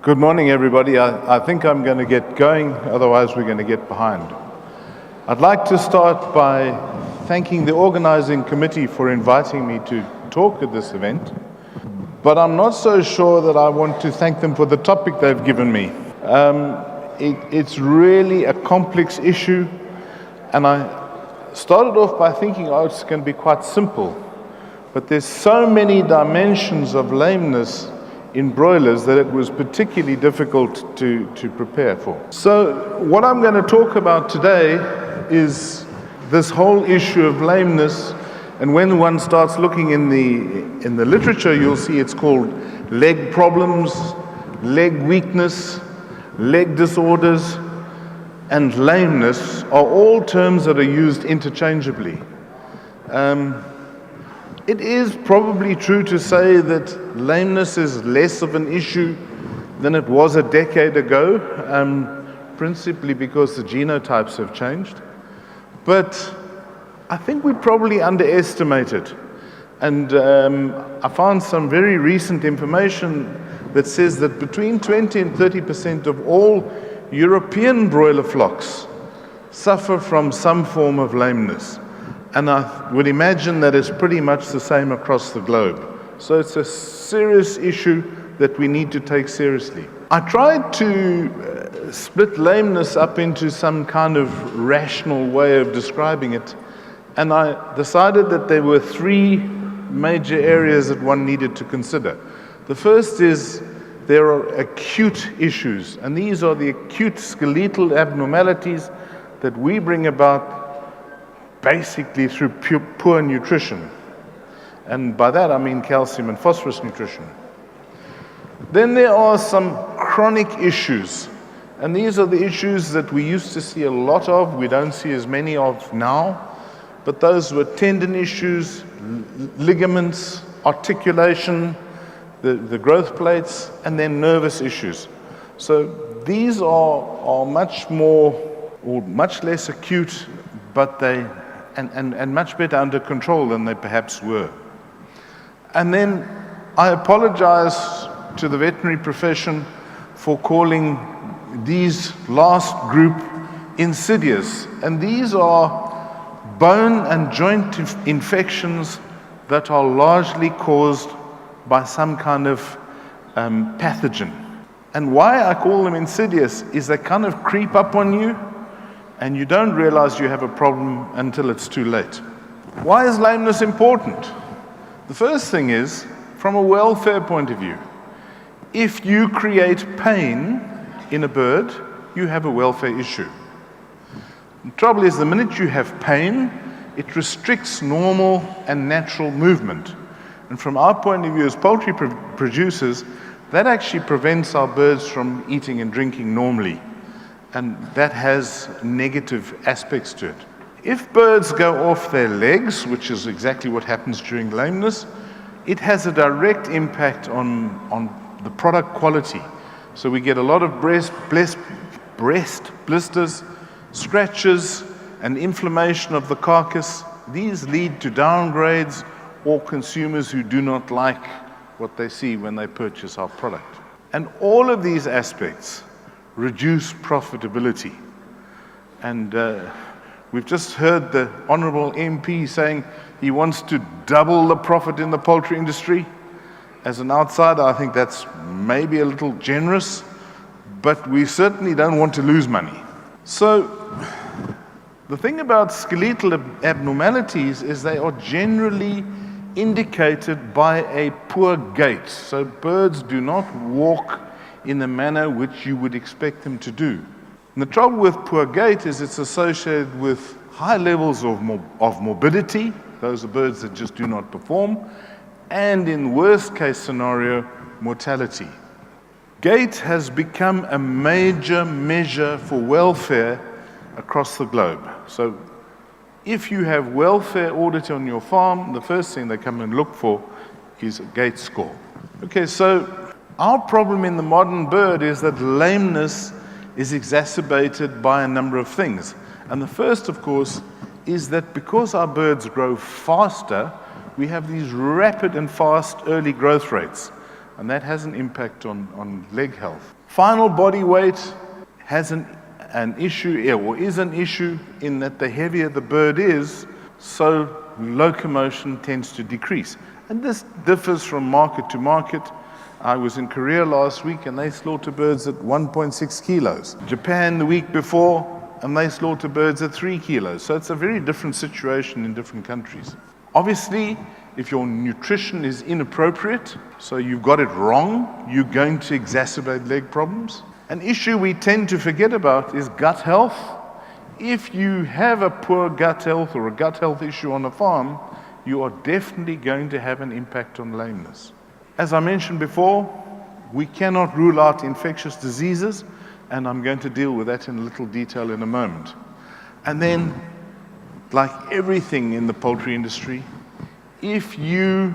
Good morning, everybody. I think I'm going to get going, otherwise we're going to get behind. I'd like to start by thanking the organizing committee for inviting me to talk at this event, but I'm not so sure that I want to thank them for the topic they've given me. It's really a complex issue, and I started off by thinking, it's going to be quite simple, but there's so many dimensions of lameness in broilers that it was particularly difficult to prepare for. So what I'm going to talk about today is this whole issue of lameness, and when one starts looking in the literature, you'll see it's called leg problems, leg weakness, leg disorders, and lameness are all terms that are used interchangeably. It is probably true to say that lameness is less of an issue than it was a decade ago, principally because the genotypes have changed. But I think we probably underestimate it. And I found some very recent information that says that between 20 and 30% of all European broiler flocks suffer from some form of lameness. And I would imagine that it's pretty much the same across the globe. So it's a serious issue that we need to take seriously. I tried to split lameness up into some kind of rational way of describing it, and I decided that there were three major areas that one needed to consider. The first is there are acute issues, and these are the acute skeletal abnormalities that we bring about basically through poor nutrition. And by that I mean calcium and phosphorus nutrition. Then there are some chronic issues, and these are the issues that we used to see a lot of, we don't see as many of now, but those were tendon issues, ligaments, articulation, the growth plates, and then nervous issues. So these are much more, or much less acute, but they and much better under control than they perhaps were. And then I apologize to the veterinary profession for calling these last group insidious. And these are bone and joint infections that are largely caused by some kind of pathogen. And why I call them insidious is they kind of creep up on you, and you don't realize you have a problem until it's too late. Why is lameness important? The first thing is, from a welfare point of view, if you create pain in a bird, you have a welfare issue. The trouble is, the minute you have pain, it restricts normal and natural movement. And from our point of view as poultry producers, that actually prevents our birds from eating and drinking normally. And that has negative aspects to it. If birds go off their legs, which is exactly what happens during lameness, it has a direct impact on the product quality. So we get a lot of breast blisters, scratches, and inflammation of the carcass. These lead to downgrades or consumers who do not like what they see when they purchase our product. And all of these aspects reduce profitability. And we've just heard the Honourable MP saying he wants to double the profit in the poultry industry. As an outsider, I think that's maybe a little generous, but we certainly don't want to lose money. So the thing about skeletal abnormalities is they are generally indicated by a poor gait. So birds do not walk in the manner which you would expect them to do. And the trouble with poor gait is it's associated with high levels of morbidity. Those are birds that just do not perform. And in worst case scenario, mortality. Gait has become a major measure for welfare across the globe. So if you have welfare audit on your farm, the first thing they come and look for is a gait score. Okay, so our problem in the modern bird is that lameness is exacerbated by a number of things. And the first, of course, is that because our birds grow faster, we have these rapid and fast early growth rates. and that has an impact on leg health. Final body weight has an issue, or is an issue, in that the heavier the bird is, so locomotion tends to decrease. And this differs from market to market. I was in Korea last week and they slaughter birds at 1.6 kilos. Japan the week before, and they slaughter birds at 3 kilos. So it's a very different situation in different countries. Obviously, if your nutrition is inappropriate, so you've got it wrong, you're going to exacerbate leg problems. An issue we tend to forget about is gut health. If you have a poor gut health or a gut health issue on a farm, you are definitely going to have an impact on lameness. As I mentioned before, we cannot rule out infectious diseases, and I'm going to deal with that in a little detail in a moment. And then, like everything in the poultry industry, if you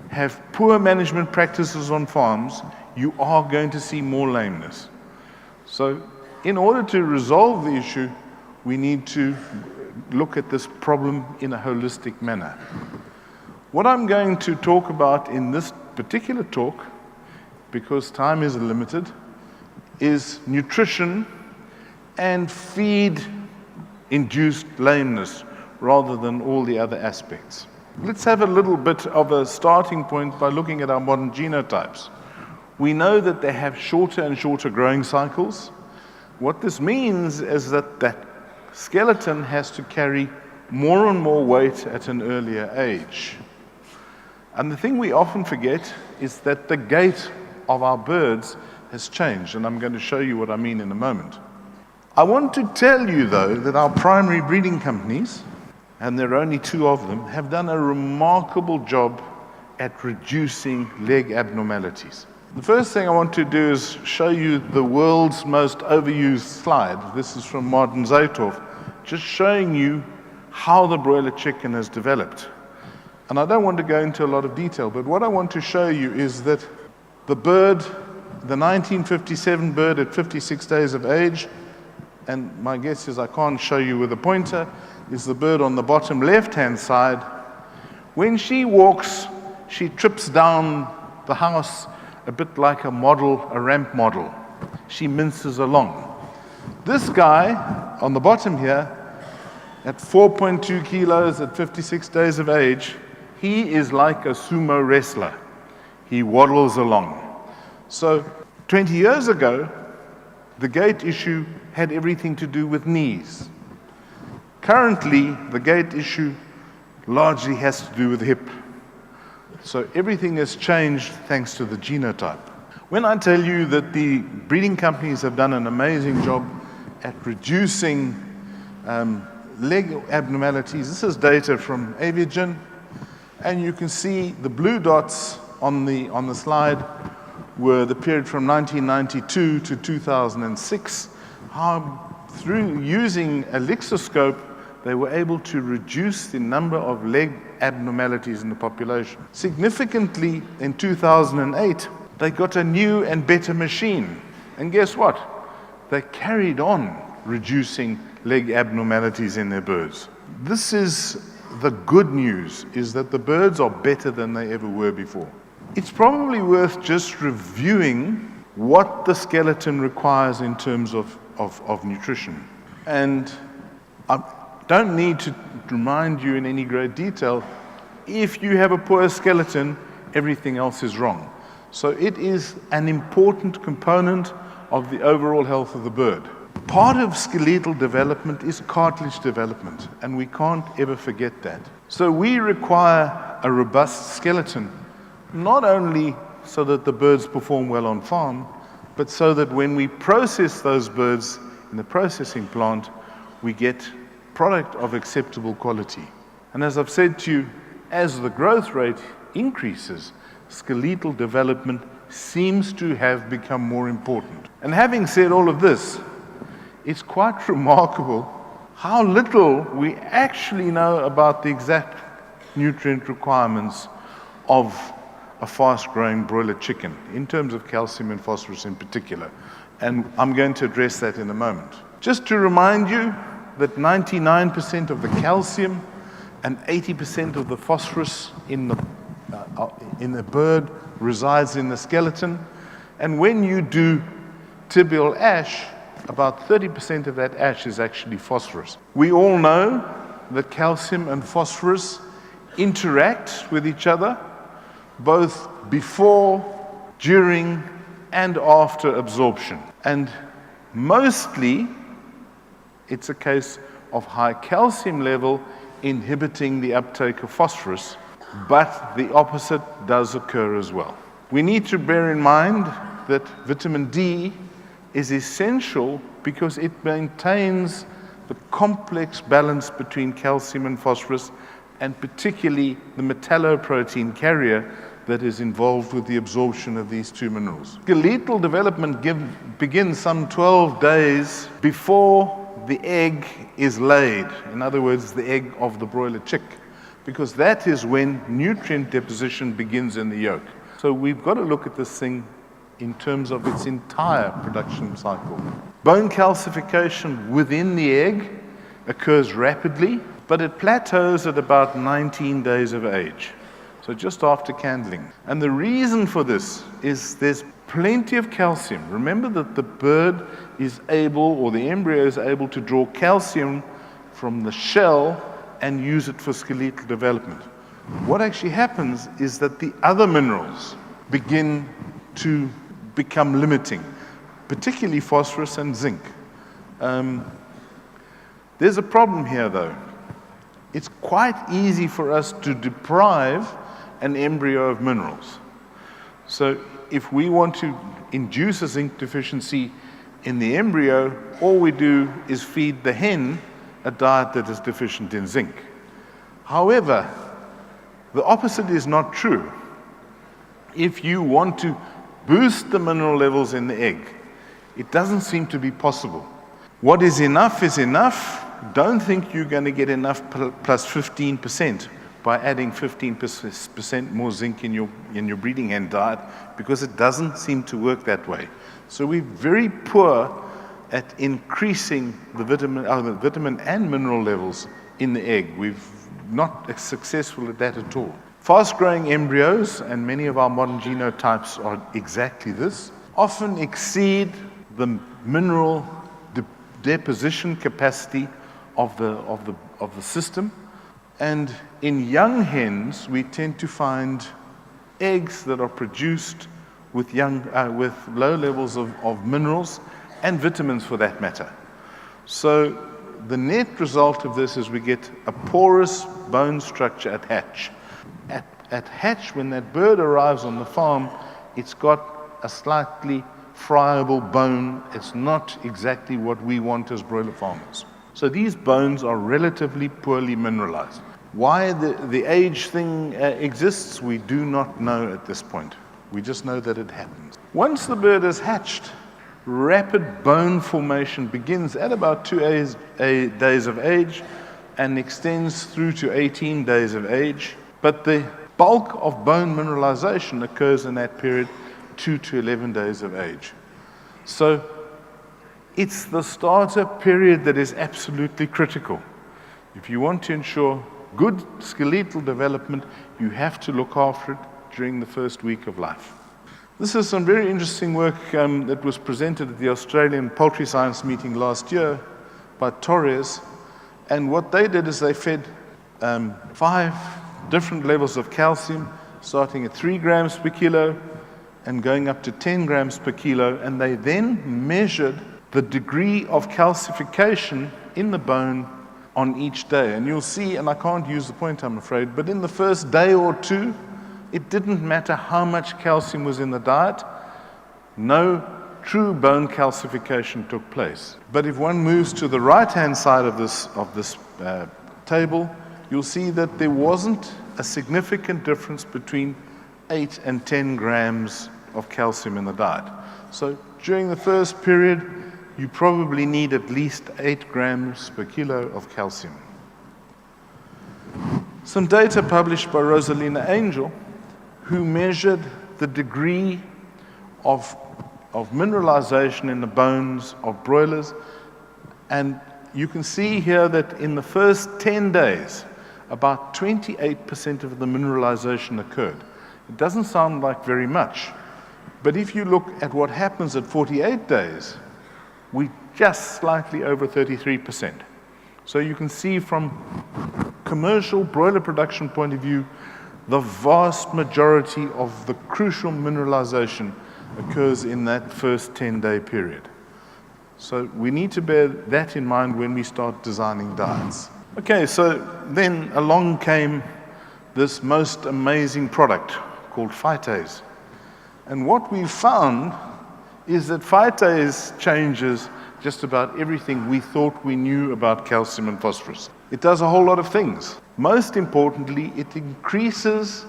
have poor management practices on farms, you are going to see more lameness. So in order to resolve the issue, we need to look at this problem in a holistic manner. What I'm going to talk about in this particular talk, because time is limited, is nutrition and feed-induced lameness rather than all the other aspects. Let's have a little bit of a starting point by looking at our modern genotypes. We know that they have shorter and shorter growing cycles. What this means is that that skeleton has to carry more and more weight at an earlier age. And the thing we often forget is that the gait of our birds has changed, and I'm going to show you what I mean in a moment. I want to tell you, though, that our primary breeding companies, and there are only 2 of them, have done a remarkable job at reducing leg abnormalities. The first thing I want to do is show you the world's most overused slide. This is from Martin Zaytoff, just showing you how the broiler chicken has developed. And I don't want to go into a lot of detail, but what I want to show you is that the bird, the 1957 bird at 56 days of age, and my guess is I can't show you with a pointer, is the bird on the bottom left-hand side. When she walks, she trips down the house a bit like a ramp model. She minces along. This guy on the bottom here, at 4.2 kilos at 56 days of age, he is like a sumo wrestler. He waddles along. So 20 years ago, the gait issue had everything to do with knees. Currently, the gait issue largely has to do with hip. So everything has changed thanks to the genotype. When I tell you that the breeding companies have done an amazing job at reducing leg abnormalities, this is data from Aviagen, and you can see the blue dots on the slide were the period from 1992 to 2006, how through using a lexoscope, they were able to reduce the number of leg abnormalities in the population. Significantly, in 2008, they got a new and better machine. And guess what? They carried on reducing leg abnormalities in their birds. This is the good news, is that the birds are better than they ever were before. It's probably worth just reviewing what the skeleton requires in terms of nutrition. And I don't need to remind you in any great detail, if you have a poor skeleton, everything else is wrong. So it is an important component of the overall health of the bird. Part of skeletal development is cartilage development, and we can't ever forget that. So we require a robust skeleton, not only so that the birds perform well on farm, but so that when we process those birds in the processing plant, we get product of acceptable quality. And as I've said to you, as the growth rate increases, skeletal development seems to have become more important. And having said all of this, it's quite remarkable how little we actually know about the exact nutrient requirements of a fast-growing broiler chicken, in terms of calcium and phosphorus in particular. And I'm going to address that in a moment. Just to remind you that 99% of the calcium and 80% of the phosphorus in the in the bird resides in the skeleton. And when you do tibial ash, about 30% of that ash is actually phosphorus. We all know that calcium and phosphorus interact with each other, both before, during, and after absorption. And mostly, it's a case of high calcium level inhibiting the uptake of phosphorus, but the opposite does occur as well. We need to bear in mind that vitamin D is essential because it maintains the complex balance between calcium and phosphorus, and particularly the metalloprotein carrier that is involved with the absorption of these two minerals. Skeletal development begins some 12 days before the egg is laid. In other words, the egg of the broiler chick, because that is when nutrient deposition begins in the yolk. So we've got to look at this thing in terms of its entire production cycle. Bone calcification within the egg occurs rapidly, but it plateaus at about 19 days of age, so just after candling. And the reason for this is there's plenty of calcium. Remember that the bird is able, or the embryo is able, to draw calcium from the shell and use it for skeletal development. What actually happens is that the other minerals begin to become limiting, particularly phosphorus and zinc. There's a problem here, though. It's quite easy for us to deprive an embryo of minerals. So if we want to induce a zinc deficiency in the embryo, all we do is feed the hen a diet that is deficient in zinc. However, the opposite is not true. If you want to boost the mineral levels in the egg, it doesn't seem to be possible. What is enough is enough. Don't think you're going to get enough plus 15% by adding 15% more zinc in your breeding hen diet, because it doesn't seem to work that way. So we're very poor at increasing the vitamin and mineral levels in the egg. We've not successful at that at all. Fast-growing embryos, and many of our modern genotypes are exactly this, often exceed the mineral deposition capacity of the system. And in young hens, we tend to find eggs that are produced with low levels of minerals and vitamins, for that matter. So the net result of this is we get a porous bone structure at hatch. At hatch, when that bird arrives on the farm, it's got a slightly friable bone. It's not exactly what we want as broiler farmers. So these bones are relatively poorly mineralized. Why the age thing exists, we do not know at this point. We just know that it happens. Once the bird is hatched, rapid bone formation begins at about 2 days of age and extends through to 18 days of age. But the bulk of bone mineralization occurs in that period, 2 to 11 days of age. So it's the starter period that is absolutely critical. If you want to ensure good skeletal development, you have to look after it during the first week of life. This is some very interesting work that was presented at the Australian Poultry Science meeting last year by Torres. And what they did is they fed 5 different levels of calcium, starting at 3 grams per kilo and going up to 10 grams per kilo. And they then measured the degree of calcification in the bone on each day. And you'll see, and I can't use the point, I'm afraid, but in the first day or two, it didn't matter how much calcium was in the diet. No true bone calcification took place. But if one moves to the right-hand side of this table, you'll see that there wasn't a significant difference between 8 and 10 grams of calcium in the diet. So during the first period, you probably need at least 8 grams per kilo of calcium. Some data published by Rosalina Angel, who measured the degree of mineralization in the bones of broilers. And you can see here that in the first 10 days, about 28% of the mineralization occurred. It doesn't sound like very much. But if you look at what happens at 48 days, we just slightly over 33%. So you can see from commercial broiler production point of view, the vast majority of the crucial mineralization occurs in that first 10-day period. So we need to bear that in mind when we start designing diets. Okay, so then along came this most amazing product called phytase. And what we found is that phytase changes just about everything we thought we knew about calcium and phosphorus. It does a whole lot of things. Most importantly, it increases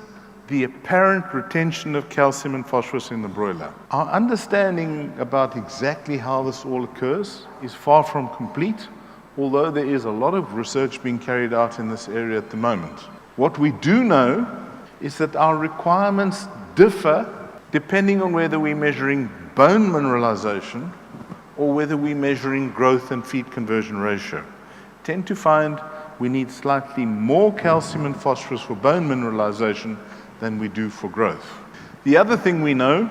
the apparent retention of calcium and phosphorus in the broiler. Our understanding about exactly how this all occurs is far from complete, although there is a lot of research being carried out in this area at the moment. What we do know is that our requirements differ depending on whether we're measuring bone mineralization or whether we're measuring growth and feed conversion ratio. Tend to find we need slightly more calcium and phosphorus for bone mineralization than we do for growth. The other thing we know,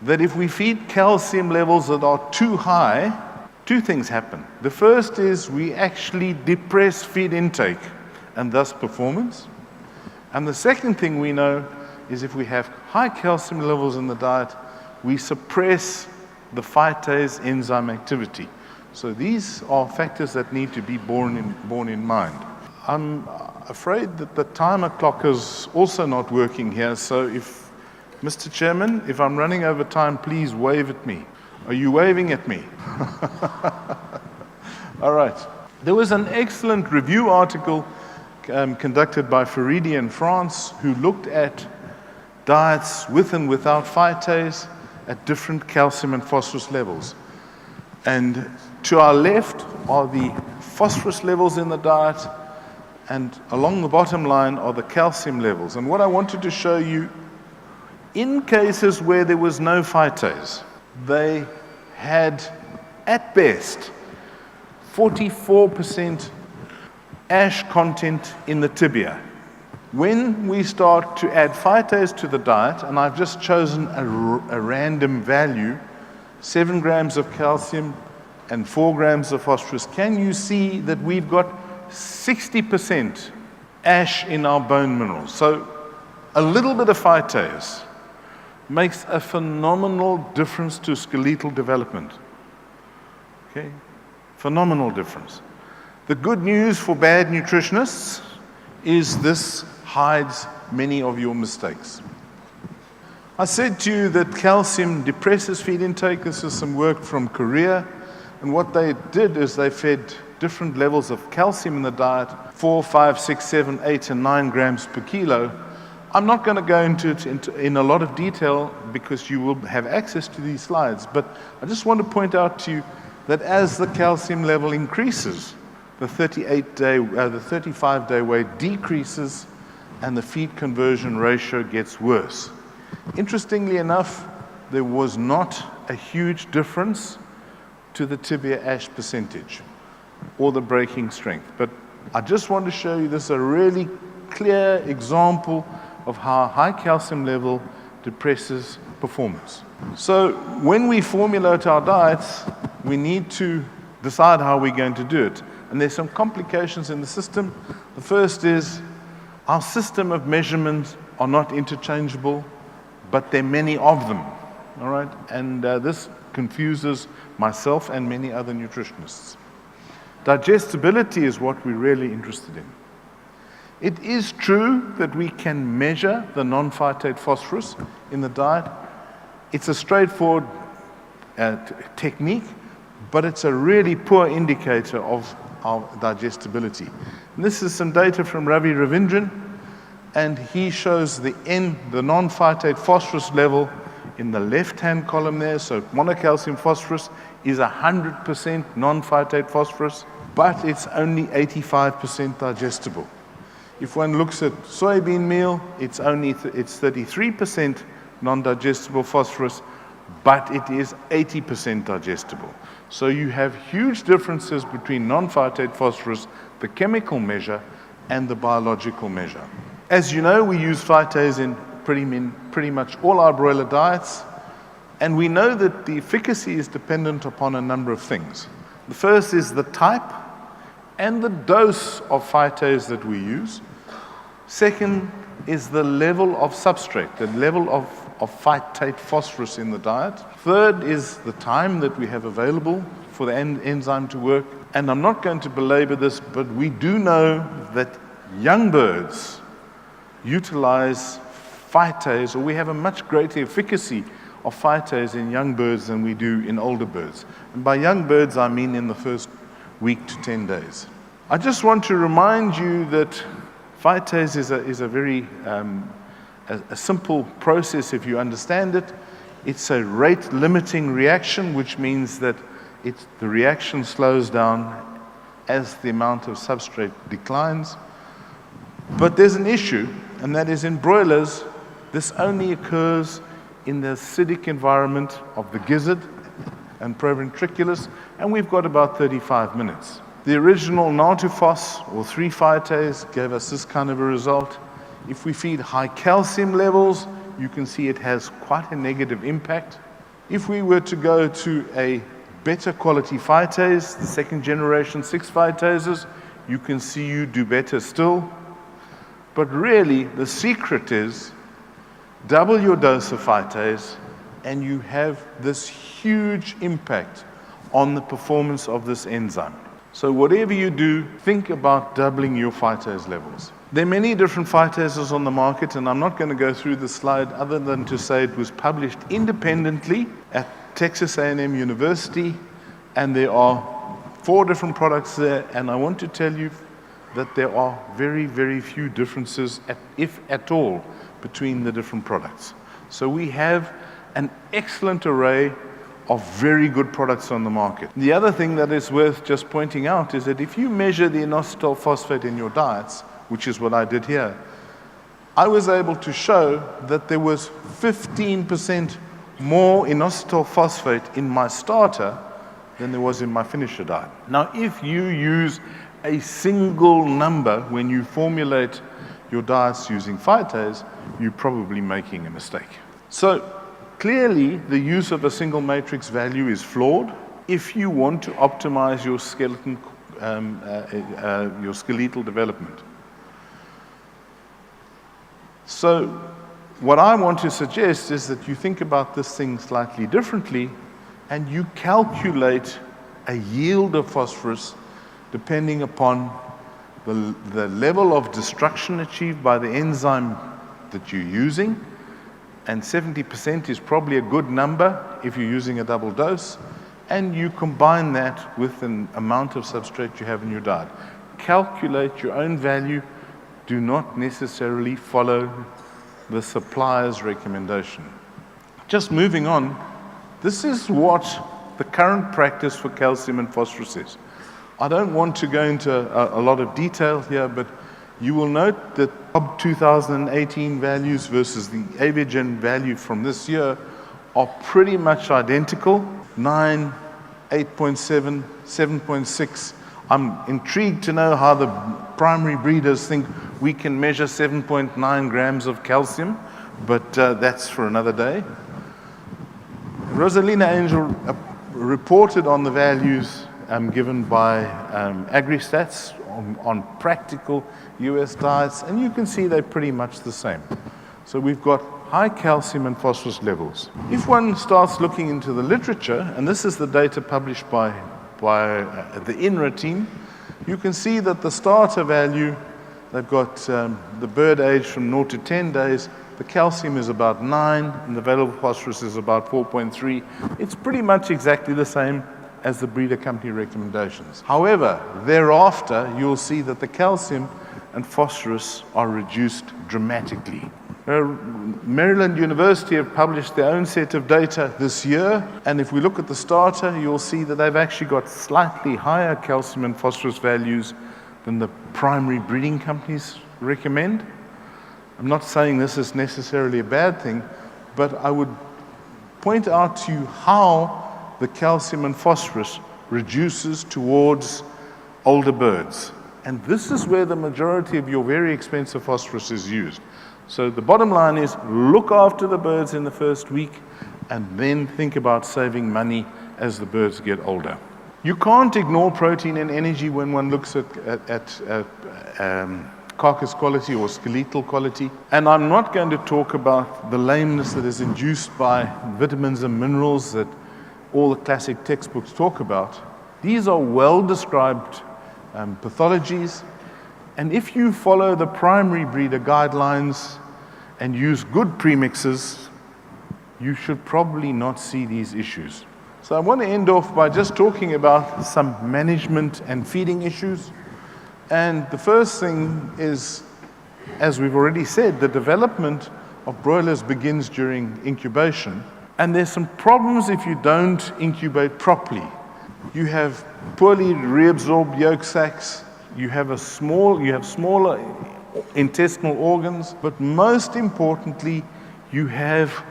that if we feed calcium levels that are too high, two things happen. The first is we actually depress feed intake and thus performance. And the second thing we know is if we have high calcium levels in the diet, we suppress the phytase enzyme activity. So these are factors that need to be borne in mind. I'm afraid that the timer clock is also not working here, so if, Mr. Chairman, if I'm running over time, please wave at me. Are you waving at me? All right. There was an excellent review article conducted by Faridi in France, who looked at diets with and without phytase at different calcium and phosphorus levels. And to our left are the phosphorus levels in the diet, and along the bottom line are the calcium levels. And what I wanted to show you, in cases where there was no phytase, they had, at best, 44% ash content in the tibia. When we start to add phytase to the diet, and I've just chosen a random value, 7 grams of calcium and 4 grams of phosphorus, can you see that we've got 60% ash in our bone minerals? So a little bit of phytase makes a phenomenal difference to skeletal development. Okay? Phenomenal difference. The good news for bad nutritionists is this hides many of your mistakes. I said to you that calcium depresses feed intake. This is some work from Korea. And what they did is they fed different levels of calcium in the diet, 4, 5, 6, 7, 8, and 9 grams per kilo. I'm not going to go into it in a lot of detail because you will have access to these slides, but I just want to point out to you that as the calcium level increases, the 35-day weight decreases and the feed conversion ratio gets worse. Interestingly enough, there was not a huge difference to the tibia ash percentage or the breaking strength. But I just want to show you this, a really clear example of how high calcium level depresses performance. So when we formulate our diets, we need to decide how we're going to do it. And there's some complications in the system. The first is our system of measurements are not interchangeable, but there are many of them, all right? And this confuses myself and many other nutritionists. Digestibility is what we're really interested in. It is true that we can measure the non-phytate phosphorus in the diet. It's a straightforward technique, but it's a really poor indicator of our digestibility. And this is some data from Ravi Ravindran, and he shows the non-phytate phosphorus level in the left-hand column there. So monocalcium phosphorus is 100% non-phytate phosphorus, but it's only 85% digestible. If one looks at soybean meal, it's 33% non-digestible phosphorus, but it is 80% digestible. So you have huge differences between non-phytate phosphorus, the chemical measure, and the biological measure. As you know, we use phytase in pretty much all our broiler diets. And we know that the efficacy is dependent upon a number of things. The first is the type and the dose of phytase that we use. Second is the level of substrate, the level of phytate phosphorus in the diet. Third is the time that we have available for the enzyme to work. And I'm not going to belabor this, but we do know that young birds utilize phytase, or we have a much greater efficacy of phytase in young birds than we do in older birds. And by young birds, I mean in the first week to 10 days. I just want to remind you that phytase is a very a simple process if you understand it. It's a rate-limiting reaction, which means that the reaction slows down as the amount of substrate declines. But there's an issue, and that is in broilers, this only occurs in the acidic environment of the gizzard and proventriculus, and we've got about 35 minutes. The original natufos, or 3-phytase, gave us this kind of a result. If we feed high calcium levels, you can see it has quite a negative impact. If we were to go to a better quality phytase, the second generation 6-phytases, you can see you do better still. But really, the secret is double your dose of phytase, and you have this huge impact on the performance of this enzyme. So whatever you do, think about doubling your phytase levels. There are many different phytases on the market, and I'm not going to go through the slide other than to say it was published independently at Texas A&M University, and there are 4 different products there, and I want to tell you that there are very, very few differences, if at all, between the different products. So we have an excellent array of very good products on the market. The other thing that is worth just pointing out is that if you measure the inositol phosphate in your diets, which is what I did here, I was able to show that there was 15% more inositol phosphate in my starter than there was in my finisher diet. Now, if you use a single number when you formulate your diets using phytase, you're probably making a mistake. So clearly, the use of a single matrix value is flawed if you want to optimize your your skeletal development. So what I want to suggest is that you think about this thing slightly differently, and you calculate a yield of phosphorus depending upon the level of destruction achieved by the enzyme that you're using. And 70% is probably a good number if you're using a double dose, and you combine that with an amount of substrate you have in your diet. Calculate your own value. Do not necessarily follow the supplier's recommendation. Just moving on, this is what the current practice for calcium and phosphorus is. I don't want to go into a lot of detail here, but you will note that 2018 values versus the Avigen value from this year are pretty much identical. 9, 8.7, 7.6. I'm intrigued to know how the primary breeders think we can measure 7.9 grams of calcium, but that's for another day. Rosalina Angel reported on the values given by AgriStats on practical US diets, and you can see they're pretty much the same. So we've got high calcium and phosphorus levels. If one starts looking into the literature, and this is the data published by the INRA team, you can see that the starter value, they've got the bird age from 0 to 10 days, the calcium is about 9, and the available phosphorus is about 4.3. It's pretty much exactly the same as the breeder company recommendations. However, thereafter, you'll see that the calcium and phosphorus are reduced dramatically. Maryland University have published their own set of data this year, and if we look at the starter, you'll see that they've actually got slightly higher calcium and phosphorus values than the primary breeding companies recommend. I'm not saying this is necessarily a bad thing, but I would point out to you how the calcium and phosphorus reduces towards older birds. And this is where the majority of your very expensive phosphorus is used. So the bottom line is look after the birds in the first week and then think about saving money as the birds get older. You can't ignore protein and energy when one looks at carcass quality or skeletal quality. And I'm not going to talk about the lameness that is induced by vitamins and minerals that all the classic textbooks talk about. These are well-described pathologies. And if you follow the primary breeder guidelines and use good premixes, you should probably not see these issues. So I want to end off by just talking about some management and feeding issues. And the first thing is, as we've already said, the development of broilers begins during incubation. And there's some problems if you don't incubate properly. You have poorly reabsorbed yolk sacs, you have smaller intestinal organs, but most importantly, you have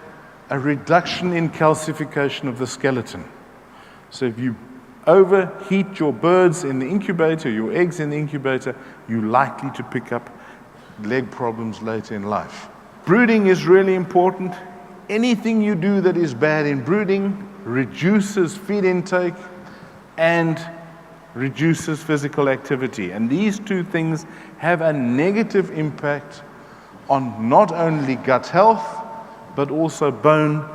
a reduction in calcification of the skeleton. So if you overheat your birds in the incubator, your eggs in the incubator, you're likely to pick up leg problems later in life. Brooding is really important. Anything you do that is bad in brooding reduces feed intake and reduces physical activity. And these two things have a negative impact on not only gut health, but also bone,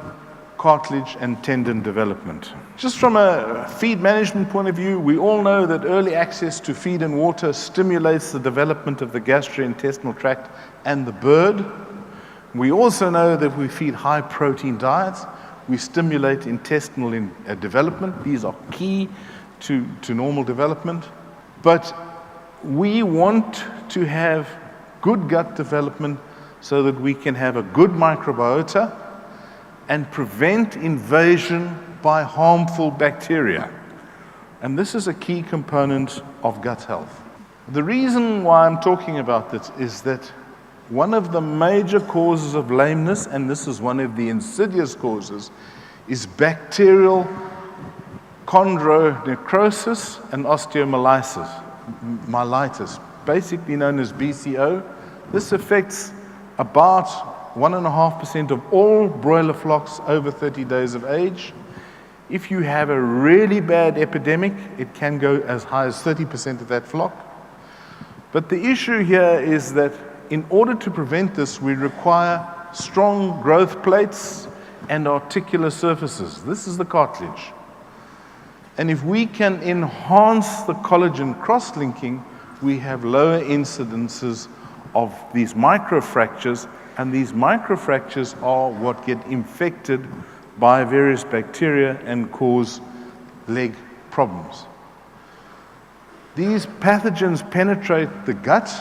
cartilage, and tendon development. Just from a feed management point of view, we all know that early access to feed and water stimulates the development of the gastrointestinal tract and the bird. We also know that if we feed high protein diets, we stimulate intestinal development. These are key to normal development. But we want to have good gut development so that we can have a good microbiota and prevent invasion by harmful bacteria. And this is a key component of gut health. The reason why I'm talking about this is that one of the major causes of lameness, and this is one of the insidious causes, is bacterial chondronecrosis and osteomyelitis, basically known as BCO. This affects about 1.5% of all broiler flocks over 30 days of age. If you have a really bad epidemic, it can go as high as 30% of that flock. But the issue here is that in order to prevent this, we require strong growth plates and articular surfaces. This is the cartilage. And if we can enhance the collagen cross-linking, we have lower incidences of these microfractures, and these microfractures are what get infected by various bacteria and cause leg problems. These pathogens penetrate the gut,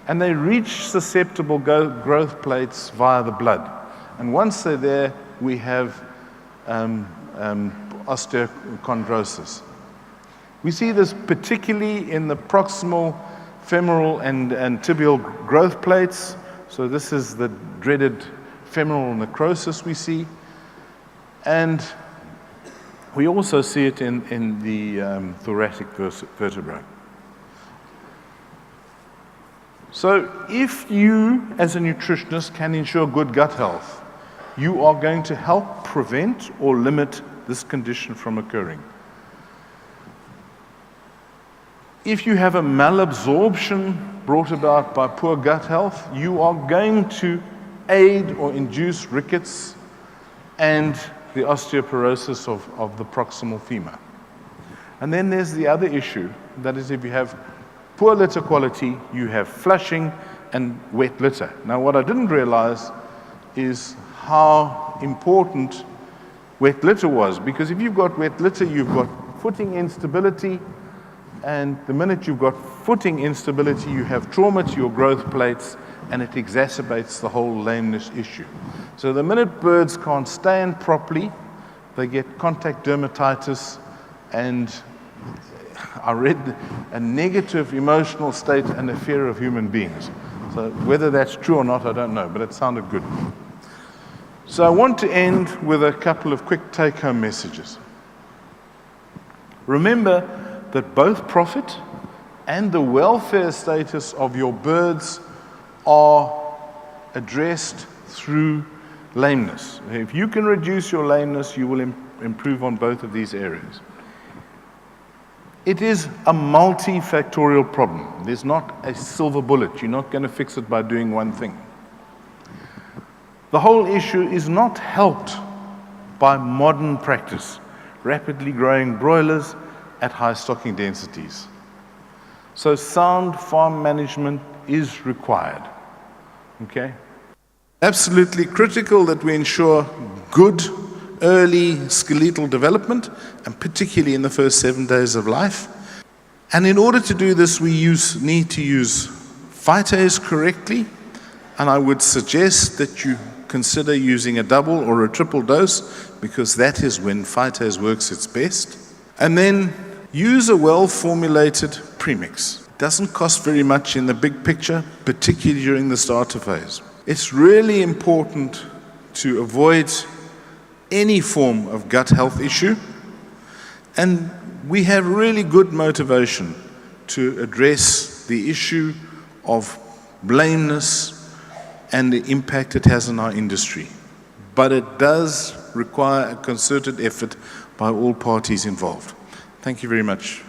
and they reach susceptible growth plates via the blood. And once they're there, we have osteochondrosis. We see this particularly in the proximal, femoral, and tibial growth plates. So this is the dreaded femoral necrosis we see. And we also see it in the thoracic vertebrae. So if you, as a nutritionist, can ensure good gut health, you are going to help prevent or limit this condition from occurring. If you have a malabsorption brought about by poor gut health, you are going to aid or induce rickets and the osteoporosis of the proximal femur. And then there's the other issue, that is if you have poor litter quality, you have flushing and wet litter. Now what I didn't realize is how important wet litter was, because if you've got wet litter, you've got footing instability, and the minute you've got footing instability, you have trauma to your growth plates, and it exacerbates the whole lameness issue. So the minute birds can't stand properly, they get contact dermatitis, and I read a negative emotional state and a fear of human beings. So whether that's true or not, I don't know, but it sounded good. So I want to end with a couple of quick take-home messages. Remember that both profit and the welfare status of your birds are addressed through lameness. If you can reduce your lameness, you will improve on both of these areas. It is a multifactorial problem. There's not a silver bullet. You're not going to fix it by doing one thing. The whole issue is not helped by modern practice, rapidly growing broilers at high stocking densities. So sound farm management is required. Okay? Absolutely critical that we ensure good early skeletal development, and particularly in the first 7 days of life. And in order to do this, we need to use phytase correctly, and I would suggest that you consider using a double or a triple dose, because that is when phytase works its best. And then use a well-formulated premix. It doesn't cost very much in the big picture, particularly during the starter phase. It's really important to avoid any form of gut health issue, and we have really good motivation to address the issue of lameness and the impact it has on our industry. But it does require a concerted effort by all parties involved. Thank you very much.